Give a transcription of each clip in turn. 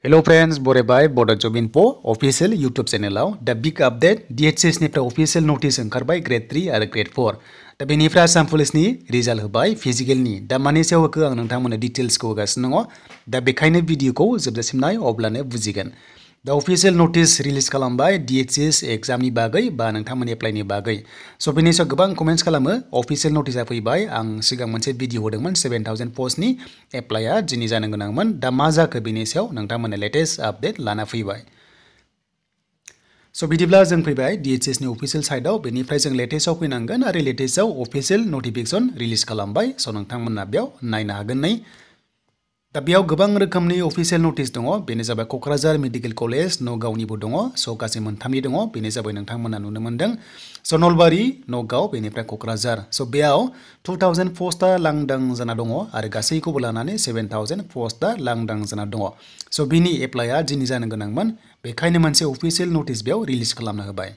Hello friends, Borebai, Boda Job Info, official YouTube channel The big update, DHS निफ्राय official notice ओंखारबाय grade 3 आरो grade 4 दा बेनिफ्राय आसाम पुलिसनि रिजाल्ट होबाय फिजिकेलनि दा मानि सायाव होखो आं नोंथांमोननो डिटेल्सखौ होगासिनो दङ दा बेखायनो भिडिअखौ जोबजासिम नाय अब्लानो बुजिगोन दा अफिशियल नोटिस रिलीज खालामबाय DHS एग्जामनि बागै बा नोंथांमोननि एप्लाइनि बागै स' बेनि सायाव गोबां कमेन्ट्स खालामो अफिशियल नोटिसआ फैबाय आं सिगां मोनसे भिडिअ होदोंमोन 7000 पस्टनि एप्लाइआ दिनै जानो गोनांमोन दा मा जाखो बेनि सायाव नोंथांमोननो लेटेस्ट आपडेट लाना फैबाय स' बिदिब्ला जों फैबाय DHS नि अफिशियल साइटआव बेनिफ्राय जों लेटेस्टआव फैनांगोन आरो लेटेस्टआव अफिशियल नटिफिकेशन रिलीज खालामबाय स' नोंथांमोनहा बेयाव नायनो हागोन नै दा बेयाव गोबां रोखोमनि अफिशियल नटिस दङ बेनो जाबाय क'क्राझार मेडिकेल कलेज नगावनिबो दङ स' गासै मोनथामनि दङ बेनो जाबाय नोंथांमोनहा नुनो मोन्दों स' नलबारि नगाव बेनिफ्राय क'क्राझार स' बेयाव 2000 पस्टआ लांदां जाना दङ आरो गासैखौबो लानानै 7000 पस्टआ लांदां जाना दङ स' बिनि एप्लाइआ दिनै जानो गोनांमोन बेखायनो मोनसे अफिशियल नटिस बेयाव रिलीज खालामना होबाय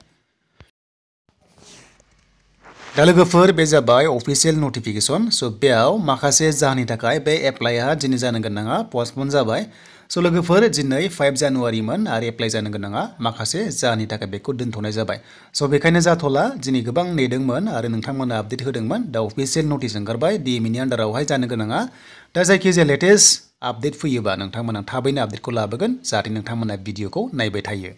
दा लोगोफोर बे जाबाय अफिशियल नटिफिकेशन स' बेयाव माखासे जाहोननि थाखाय बे एप्लाइआ दिनै जानो गोनाङा पस्टपन जाबाय स' लोगोफोर दिनै 5 जानुवारिमोन आरो एप्लाइ जानो गोनाङा माखासे जाहोननि थाखाय बेखौ दोनथ'नाय जाबाय स' बेखायनो जाथ'ला दिनै गोबां नेदोंमोन आरो नोंथांमोना आपडेट होदोंमोन दा अफिशियल नटिस ओंखारबाय DME नि आन्डारावहाय जानो गोनाङा दा जायखिजाया लेटेस्ट आपडेट फैयोबा नोंथांमोना थाबैनो आपडेटखौ लाबोगोन जाहाथे नोंथांमोना भिडिअखौ नायबाय थायो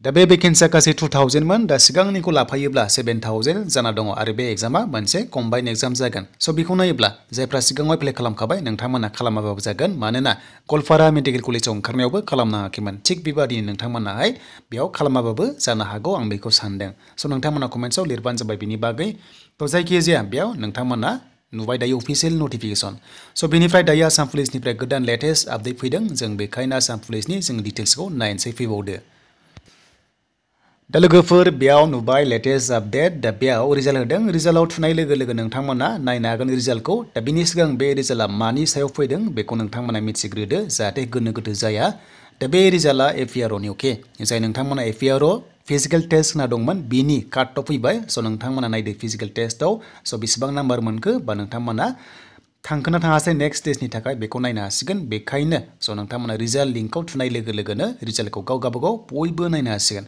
दा बे भेकेन्सिया गासै 2000 मोन दा सिगांनिखौ लाफायोब्ला 7000 जाना दङ आरो बे एग्जामा मोनसे कम्बाइन एग्जाम जागोन स' बेखौ नायोब्ला जायफ्रा सिगाङाव एप्लाइ खालामखाबाय नोंथांमोना खालामाबाबो जागोन मानोना गलपारा मेडिकेल कलेजाव ओंखारनायावबो खालामनाङाखैमोन थिग बेबादिनो नोंथांमोनाहाय बेयाव खालामाबाबो जानो हागौ आं बेखौ सानदों स' नोंथांमोना कमेन्ट्सआव लिरबानो जाबाय बिनि बागै थ' जायखिजाया बेयाव नोंथांमोना नुबाय दायो अफिशियल नटिफिकेशन स' बेनिफ्राय दायो आसाम पुलिसनिफ्राय गोदान लेटेस्ट आपडेट फैदों जों बेखायनो आसाम पुलिसनि जों डिटेल्सखौ नायनोसै फैबावदो दा लोगोफोर बेयाव नुबाय लेटेस्ट आपडेट दा बेयाव रिजाल्ट होदों रिजाल्टआव थुनाय लोगो लोगो नोंथांमोना नायनो हागोन रिजाल्टखौ दा बिनि सिगां बे रिजाल्टआ मानि सायाव फैदों बेखौ नोंथांमोना मिथिग्रोदो जाहाथे गोनो गोथो जाया दा बे रिजाल्टआ APROनि अके जाय नोंथांमोना APRO फिजिकेल टेस्ट होना दंमोन बिनि काटअफ फैबाय स' नोंथांमोना नायदो फिजिकेल टेस्टआव स' बेसेबां नाम्बार मोनखो बा नोंथांमोना थांखोना थाङासै नेक्स्ट स्टेजनि थाखाय बेखौ नायनो हासिगोन बेखायनो स' नोंथांमोना रिजाल्ट लिंकआव थुनाय लोगो लोगोनो रिजाल्टखौ गावगाबागाव बयबो नायनो हासिगोन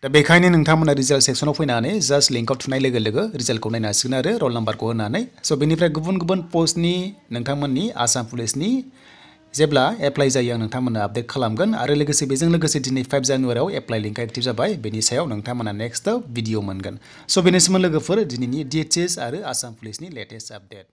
दा बेखायनो नोंथांमोना रिजाल्ट सेक्सनाव फैनानै जास्ट लिंकआव थुनाय लोगो लोगो रिजाल्टखौ नायनो हासिगोन आरो रल नाम्बारखौ होनानै स' बेनिफ्राय गुबुन गुबुन पस्टनि नोंथांमोननि आसाम पुलिसनि जेब्ला एप्लाइ जायो आं नोंथांमोननो आपडेट खालामगोन आरो लोगोसे बेजों लोगोसे दिनै 5 जानुवारियाव एप्लाइ लिंकआ एक्टिभ जाबाय बेनि सायाव नोंथांमोना नेक्स्टआव भिडिअ मोनगोन स' बेनिसिम लोगोफोर दिनैनि DHS आरो आसाम पुलिसनि लेटेस्ट आपडेट